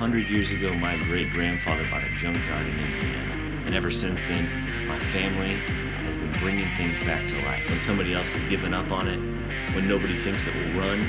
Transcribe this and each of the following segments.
100 years ago, my great-grandfather bought a junkyard in Indiana. And ever since then, my family has been bringing things back to life. When somebody else has given up on it, when nobody thinks it will run,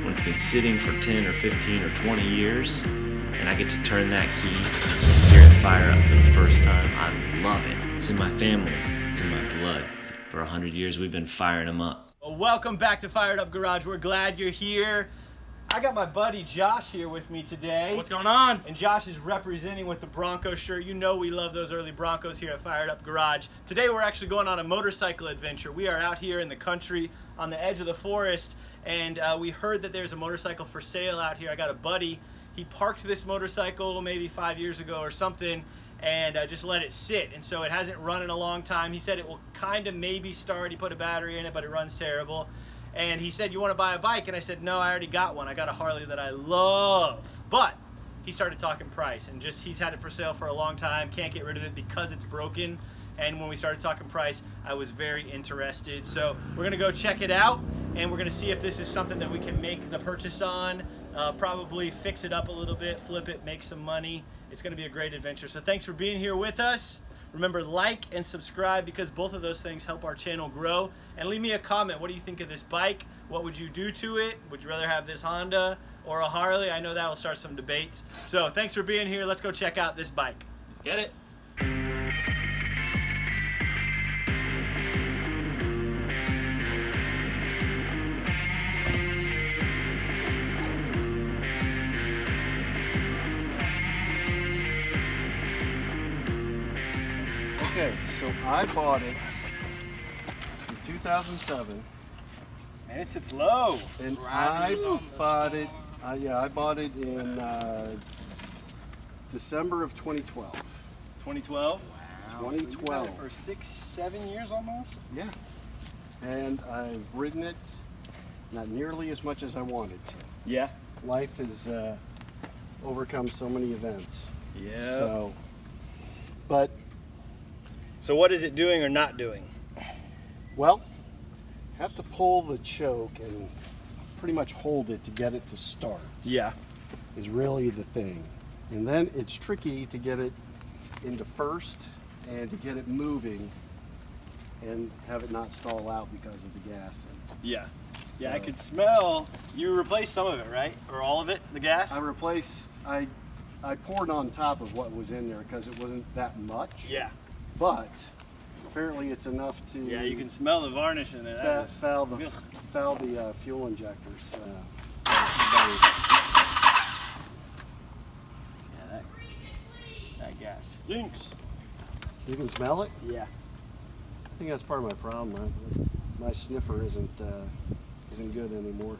when it's been sitting for 10 or 15 or 20 years, and I get to turn that key and hear it fire up for the first time, I love it. It's in my family. It's in my blood. For 100 years, we've been firing them up. Well, welcome back to Fired Up Garage. We're glad you're here. I got my buddy Josh here with me today. What's going on? And Josh is representing with the Bronco shirt. You know we love those early Broncos here at Fired Up Garage. Today we're actually going on a motorcycle adventure. We are out here in the country on the edge of the forest, and we heard that there's a motorcycle for sale out here. I got a buddy. He parked this motorcycle maybe 5 years ago or something, and just let it sit, and so it hasn't run in a long time. He said it will kind of maybe start. He put a battery in it, but it runs terrible. And he said, you want to buy a bike? And I said, no, I already got one. I got a Harley that I love. But he started talking price, and just he's had it for sale for a long time, can't get rid of it because it's broken. And when we started talking price, I was very interested. So we're gonna go check it out, and we're gonna see if this is something that we can make the purchase on, probably fix it up a little bit, flip it, make some money. It's gonna be a great adventure. So thanks for being here with us. Remember, like and subscribe, because both of those things help our channel grow. And leave me a comment. What do you think of this bike? What would you do to it? Would you rather have this Honda or a Harley? I know that will start some debates. So thanks for being here. Let's go check out this bike. Let's get it. Okay, so I bought it in 2007, And it sits low. and I bought it. I bought it in December of 2012. 2012? Wow. 2012. For 6-7 years almost? Yeah, and I've ridden it not nearly as much as I wanted to. Yeah. Life has overcome so many events. Yeah. So what is it doing or not doing? Well, have to pull the choke and pretty much hold it to get it to start. Yeah. Is really the thing. And then it's tricky to get it into first and to get it moving and have it not stall out because of the gas. Yeah. Yeah, So- I could smell. You replaced some of it, right? Or all of it, the gas? I poured on top of what was in there because it wasn't that much. Yeah. But apparently it's enough to Yeah, you can smell the varnish in it. That is- foul the Ugh. fuel injectors. Yeah, that gas stinks. You can smell it? Yeah. I think that's part of my problem. My sniffer isn't good anymore.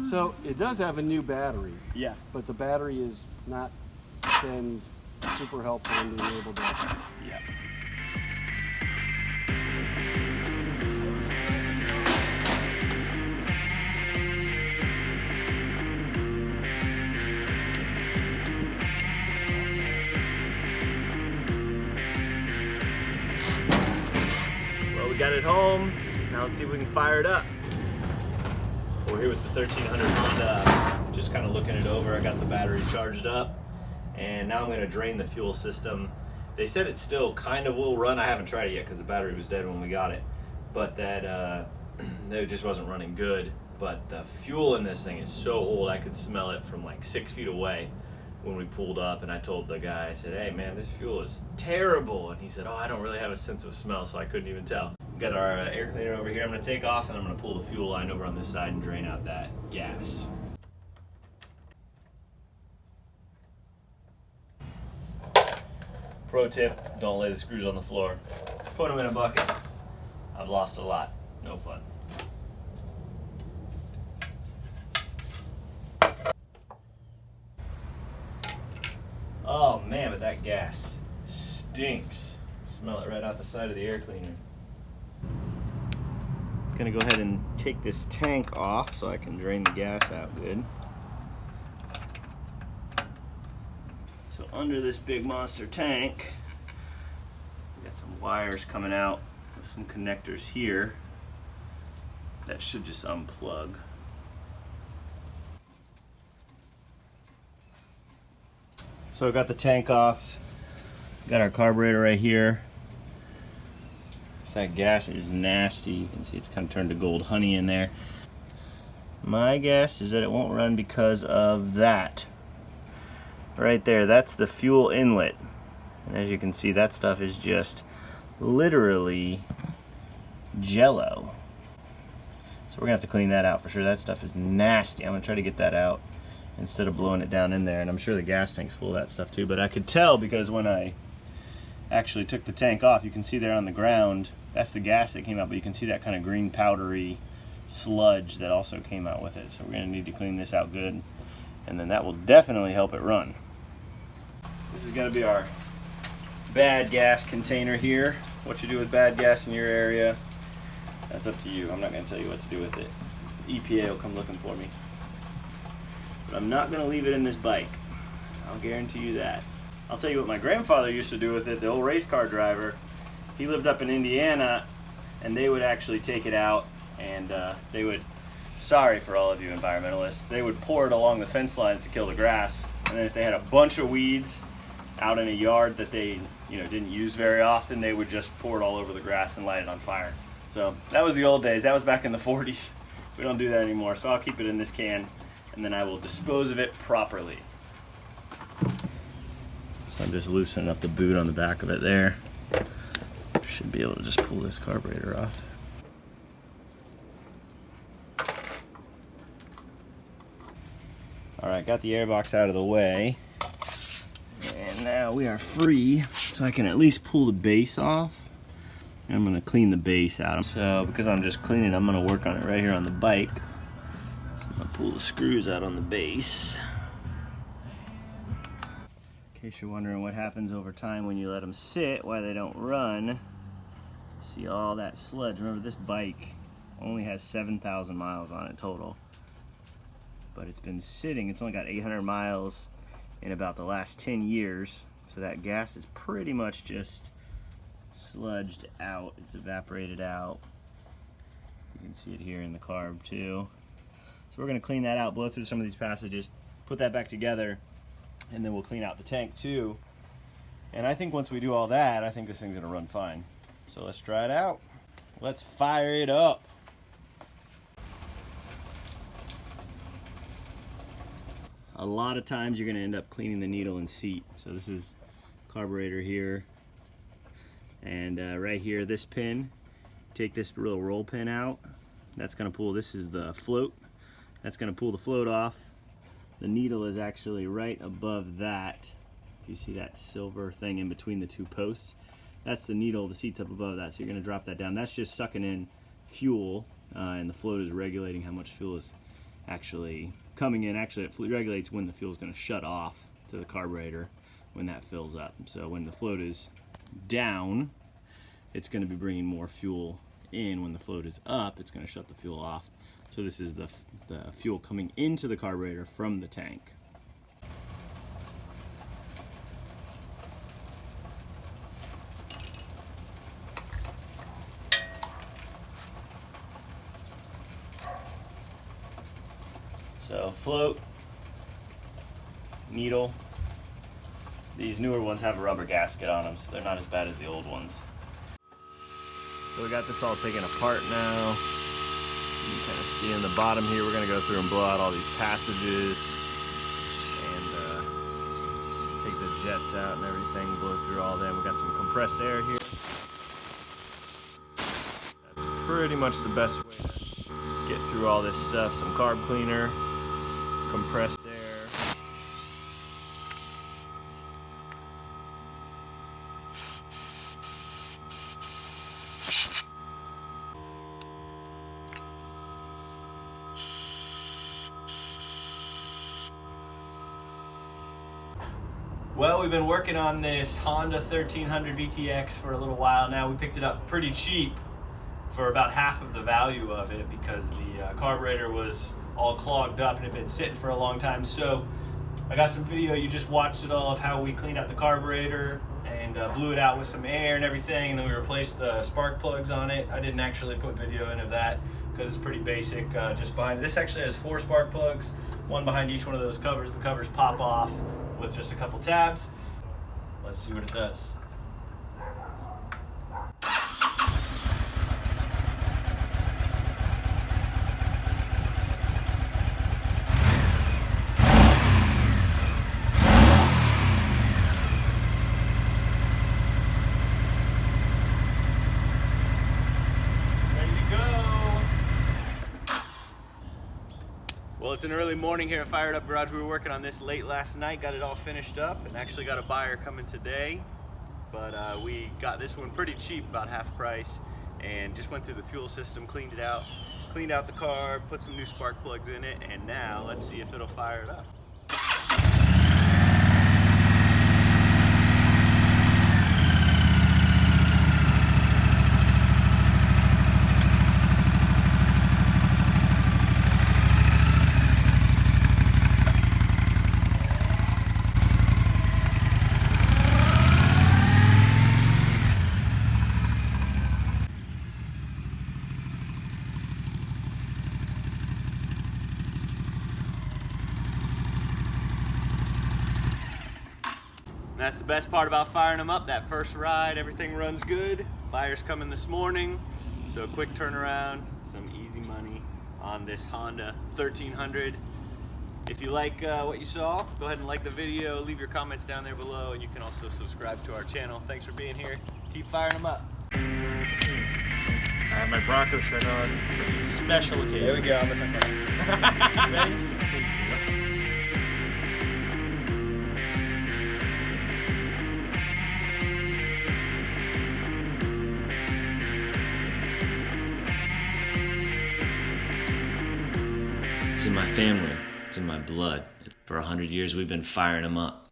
So it does have a new battery, Yeah. but the battery has not been super helpful in being able to. Yeah. Well, we got it home. Now let's see if we can fire it up. We're here with the 1300 Honda, just kind of looking it over. I got the battery charged up, and now I'm going to drain the fuel system. They said it still kind of will run. I haven't tried it yet because the battery was dead when we got it, but that it just wasn't running good. But the fuel in this thing is so old, I could smell it from like 6 feet away when we pulled up. And I told the guy, I said, hey man, this fuel is terrible. And he said, oh, I don't really have a sense of smell, so I couldn't even tell. Got our air cleaner over here. I'm going to take off, and I'm going to pull the fuel line over on this side and drain out that gas. Pro tip, don't lay the screws on the floor. Put them in a bucket. I've lost a lot. No fun. Oh man, but that gas stinks. Smell it right out the side of the air cleaner. Gonna go ahead and take this tank off so I can drain the gas out good. So under this big monster tank, we got some wires coming out with some connectors here that should just unplug. So I got the tank off. Got our carburetor right here. That gas is nasty. You can see it's kind of turned to gold honey in there. My guess is that it won't run because of that. Right there, that's the fuel inlet. And as you can see, that stuff is just literally jello. So we're gonna have to clean that out for sure. That stuff is nasty. I'm gonna try to get that out instead of blowing it down in there. And I'm sure the gas tank's full of that stuff too. But I could tell because when I actually took the tank off, you can see there on the ground, that's the gas that came out, but you can see that kind of green powdery sludge that also came out with it. So we're gonna need to clean this out good, and then that will definitely help it run. This is gonna be our bad gas container here. What you do with bad gas in your area, that's up to you. I'm not gonna tell you what to do with it. EPA will come looking for me. But I'm not gonna leave it in this bike. I'll guarantee you that. I'll tell you what my grandfather used to do with it, the old race car driver. He lived up in Indiana, and they would actually take it out, and they would, sorry for all of you environmentalists, they would pour it along the fence lines to kill the grass. And then if they had a bunch of weeds out in a yard that they didn't use very often, they would just pour it all over the grass and light it on fire. So that was the old days. That was back in the 40s. We don't do that anymore, so I'll keep it in this can, and then I will dispose of it properly. So I'm just loosening up the boot on the back of it there. Should be able to just pull this carburetor off. Alright, got the airbox out of the way. And now we are free, so I can at least pull the base off. And I'm going to clean the base out. So because I'm just cleaning, I'm going to work on it right here on the bike. So I'm going to pull the screws out on the base. In case you're wondering what happens over time when you let them sit, why they don't run. See all that sludge. Remember, this bike only has 7,000 miles on it total. But it's been sitting, it's only got 800 miles in about the last 10 years. So that gas is pretty much just sludged out. It's evaporated out. You can see it here in the carb too. So we're gonna clean that out, blow through some of these passages, put that back together, and then we'll clean out the tank too. And I think once we do all that, I think this thing's gonna run fine. So let's try it out. Let's fire it up. A lot of times you're gonna end up cleaning the needle and seat. So this is carburetor here. And right here, this pin, take this little roll pin out. That's gonna pull, this is the float. That's gonna pull the float off. The needle is actually right above that. You see that silver thing in between the two posts? That's the needle, the seat's up above that, so you're gonna drop that down. That's just sucking in fuel, and the float is regulating how much fuel is actually coming in. Actually, it regulates when the fuel is gonna shut off to the carburetor when that fills up. So when the float is down, it's gonna be bringing more fuel in. When the float is up, it's gonna shut the fuel off. So this is the fuel coming into the carburetor from the tank. So float, needle. These newer ones have a rubber gasket on them, so they're not as bad as the old ones. So we got this all taken apart now. You can kind of see in the bottom here, we're going to go through and blow out all these passages and take the jets out and everything, blow through all them. We got some compressed air here. That's pretty much the best way to get through all this stuff. Some carb cleaner, compressed air. Well, we've been working on this Honda 1300 VTX for a little while now. We picked it up pretty cheap for about half of the value of it because the carburetor was all clogged up and had been sitting for a long time. So I got some video, you just watched it all, of how we cleaned out the carburetor and blew it out with some air and everything, and then we replaced the spark plugs on it. I didn't actually put video in of that because it's pretty basic. Just behind it. This actually has 4 spark plugs, one behind each one of those covers. The covers pop off with just a couple tabs. Let's see what it does. Well, it's an early morning here at Fired Up Garage. We were working on this late last night, got it all finished up, and actually got a buyer coming today. But we got this one pretty cheap, about half price, and just went through the fuel system, cleaned out the carb, put some new spark plugs in it, and now let's see if it'll fire it up. That's the best part about firing them up. That first ride, everything runs good. Buyer's coming this morning, so a quick turnaround, some easy money on this Honda 1300. If you like what you saw, go ahead and like the video, leave your comments down there below, and you can also subscribe to our channel. Thanks for being here. Keep firing them up. I have my Bronco shirt on for the special occasion. There we go. I'm gonna talk about it. Ready? Please do. It's in my family. It's in my blood. For 100 years, we've been firing them up.